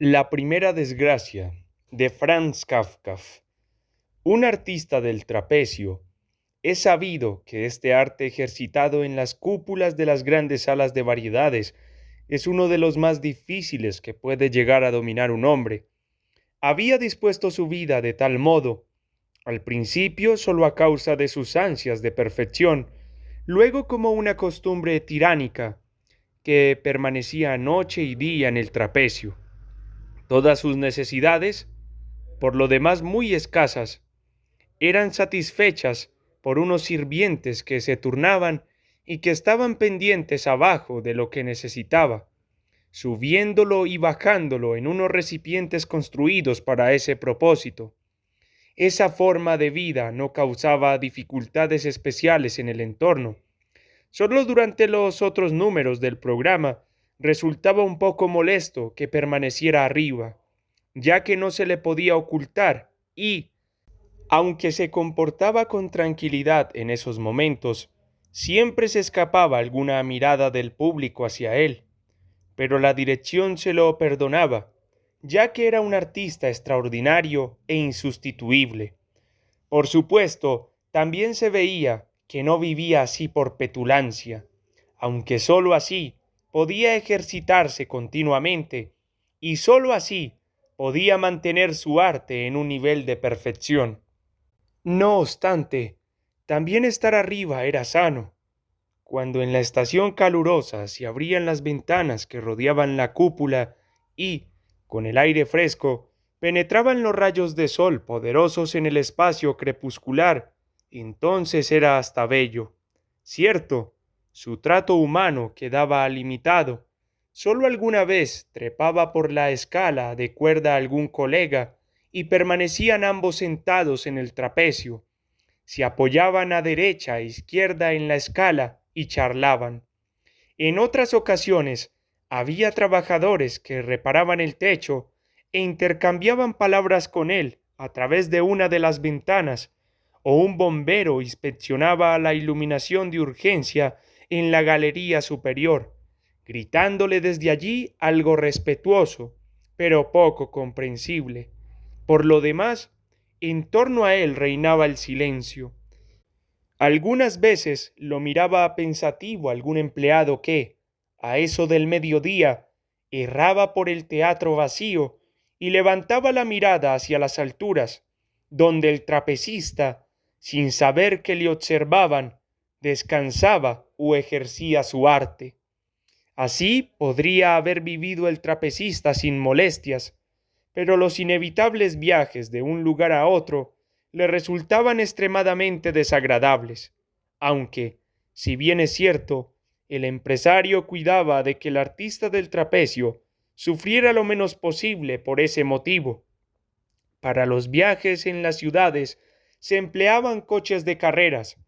La primera desgracia de Franz Kafka. Un artista del trapecio, es sabido que este arte ejercitado en las cúpulas de las grandes salas de variedades es uno de los más difíciles que puede llegar a dominar un hombre. Había dispuesto su vida de tal modo, al principio solo a causa de sus ansias de perfección, luego como una costumbre tiránica, que permanecía noche y día en el trapecio. Todas sus necesidades, por lo demás muy escasas, eran satisfechas por unos sirvientes que se turnaban y que estaban pendientes abajo de lo que necesitaba, subiéndolo y bajándolo en unos recipientes construidos para ese propósito. Esa forma de vida no causaba dificultades especiales en el entorno. Solo durante los otros números del programa resultaba un poco molesto que permaneciera arriba, ya que no se le podía ocultar y, aunque se comportaba con tranquilidad en esos momentos, siempre se escapaba alguna mirada del público hacia él, pero la dirección se lo perdonaba, ya que era un artista extraordinario e insustituible. Por supuesto, también se veía que no vivía así por petulancia, aunque sólo así podía ejercitarse continuamente y sólo así podía mantener su arte en un nivel de perfección. No obstante, también estar arriba era sano. Cuando en la estación calurosa se abrían las ventanas que rodeaban la cúpula y, con el aire fresco, penetraban los rayos de sol poderosos en el espacio crepuscular, entonces era hasta bello. Cierto, su trato humano quedaba limitado. Solo alguna vez trepaba por la escala de cuerda algún colega y permanecían ambos sentados en el trapecio. Se apoyaban a derecha e izquierda en la escala y charlaban. En otras ocasiones había trabajadores que reparaban el techo e intercambiaban palabras con él a través de una de las ventanas, o un bombero inspeccionaba la iluminación de urgencia en la galería superior, gritándole desde allí algo respetuoso, pero poco comprensible. Por lo demás, en torno a él reinaba el silencio. Algunas veces lo miraba pensativo algún empleado que, a eso del mediodía, erraba por el teatro vacío y levantaba la mirada hacia las alturas, donde el trapecista, sin saber que le observaban, descansaba o ejercía su arte. Así podría haber vivido el trapecista sin molestias, pero los inevitables viajes de un lugar a otro le resultaban extremadamente desagradables, aunque, si bien es cierto, el empresario cuidaba de que el artista del trapecio sufriera lo menos posible por ese motivo. Para los viajes en las ciudades se empleaban coches de carreras,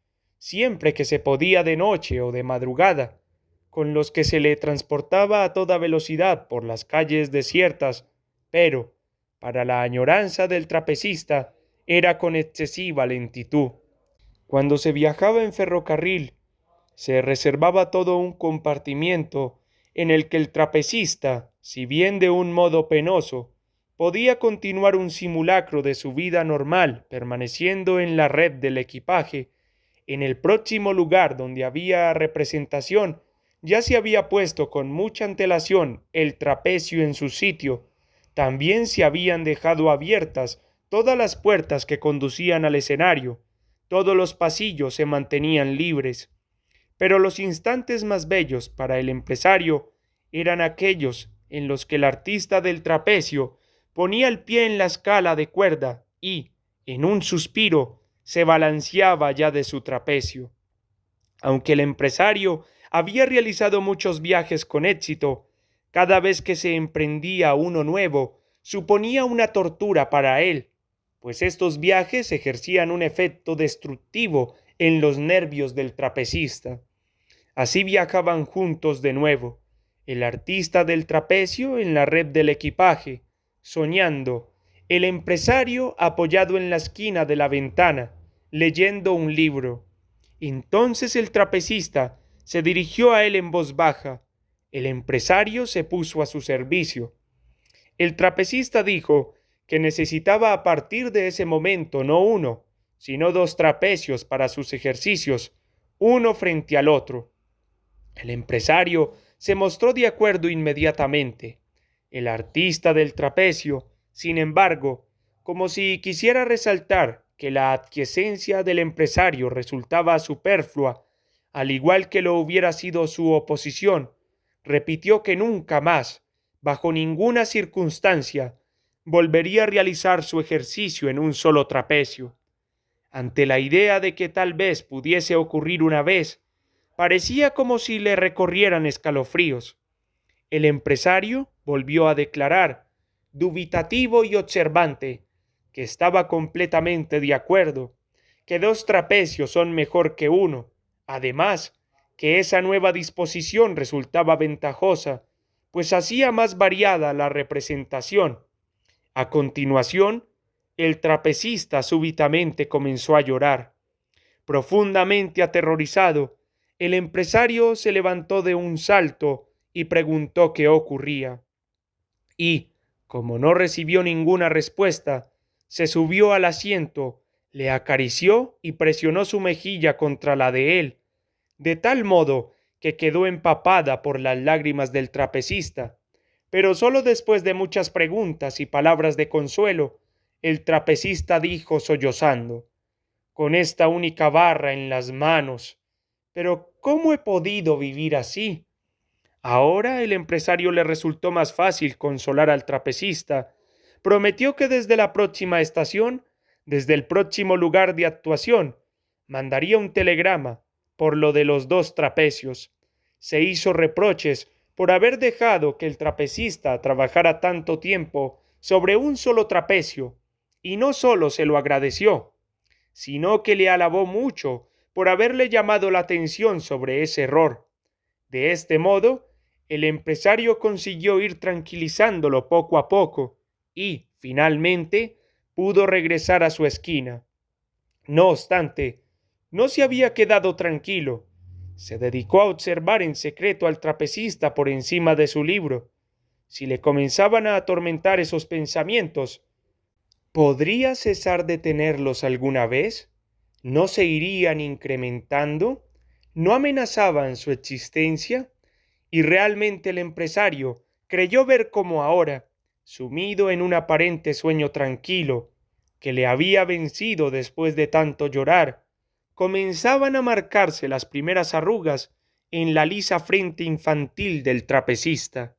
siempre que se podía de noche o de madrugada, con los que se le transportaba a toda velocidad por las calles desiertas, pero, para la añoranza del trapecista, era con excesiva lentitud. Cuando se viajaba en ferrocarril, se reservaba todo un compartimiento en el que el trapecista, si bien de un modo penoso, podía continuar un simulacro de su vida normal permaneciendo en la red del equipaje. En el próximo lugar donde había representación ya se había puesto con mucha antelación el trapecio en su sitio. También se habían dejado abiertas todas las puertas que conducían al escenario. Todos los pasillos se mantenían libres. Pero los instantes más bellos para el empresario eran aquellos en los que el artista del trapecio ponía el pie en la escala de cuerda y, en un suspiro, se balanceaba ya de su trapecio. Aunque el empresario había realizado muchos viajes con éxito, cada vez que se emprendía uno nuevo, suponía una tortura para él, pues estos viajes ejercían un efecto destructivo en los nervios del trapecista. Así viajaban juntos de nuevo, el artista del trapecio en la red del equipaje, soñando, el empresario apoyado en la esquina de la ventana, leyendo un libro. Entonces el trapecista se dirigió a él en voz baja. El empresario se puso a su servicio. El trapecista dijo que necesitaba a partir de ese momento no uno, sino dos trapecios para sus ejercicios, uno frente al otro. El empresario se mostró de acuerdo inmediatamente. El artista del trapecio, sin embargo, como si quisiera resaltar que la aquiescencia del empresario resultaba superflua, al igual que lo hubiera sido su oposición, repitió que nunca más, bajo ninguna circunstancia, volvería a realizar su ejercicio en un solo trapecio. Ante la idea de que tal vez pudiese ocurrir una vez, parecía como si le recorrieran escalofríos. El empresario volvió a declarar, dubitativo y observante, que estaba completamente de acuerdo, que dos trapecios son mejor que uno, además, que esa nueva disposición resultaba ventajosa, pues hacía más variada la representación. A continuación, el trapecista súbitamente comenzó a llorar. Profundamente aterrorizado, el empresario se levantó de un salto y preguntó qué ocurría. Y, como no recibió ninguna respuesta, se subió al asiento, le acarició y presionó su mejilla contra la de él, de tal modo que quedó empapada por las lágrimas del trapecista. Pero solo después de muchas preguntas y palabras de consuelo, el trapecista dijo sollozando, con esta única barra en las manos. Pero ¿cómo he podido vivir así? Ahora el empresario le resultó más fácil consolar al trapecista. Prometió que desde la próxima estación, desde el próximo lugar de actuación, mandaría un telegrama por lo de los dos trapecios. Se hizo reproches por haber dejado que el trapecista trabajara tanto tiempo sobre un solo trapecio, y no solo se lo agradeció, sino que le alabó mucho por haberle llamado la atención sobre ese error. De este modo, el empresario consiguió ir tranquilizándolo poco a poco y, finalmente, pudo regresar a su esquina. No obstante, no se había quedado tranquilo. Se dedicó a observar en secreto al trapecista por encima de su libro. Si le comenzaban a atormentar esos pensamientos, ¿podría cesar de tenerlos alguna vez? ¿No se irían incrementando? ¿No amenazaban su existencia? Y realmente el empresario creyó ver cómo ahora, sumido en un aparente sueño tranquilo, que le había vencido después de tanto llorar, comenzaban a marcarse las primeras arrugas en la lisa frente infantil del trapecista.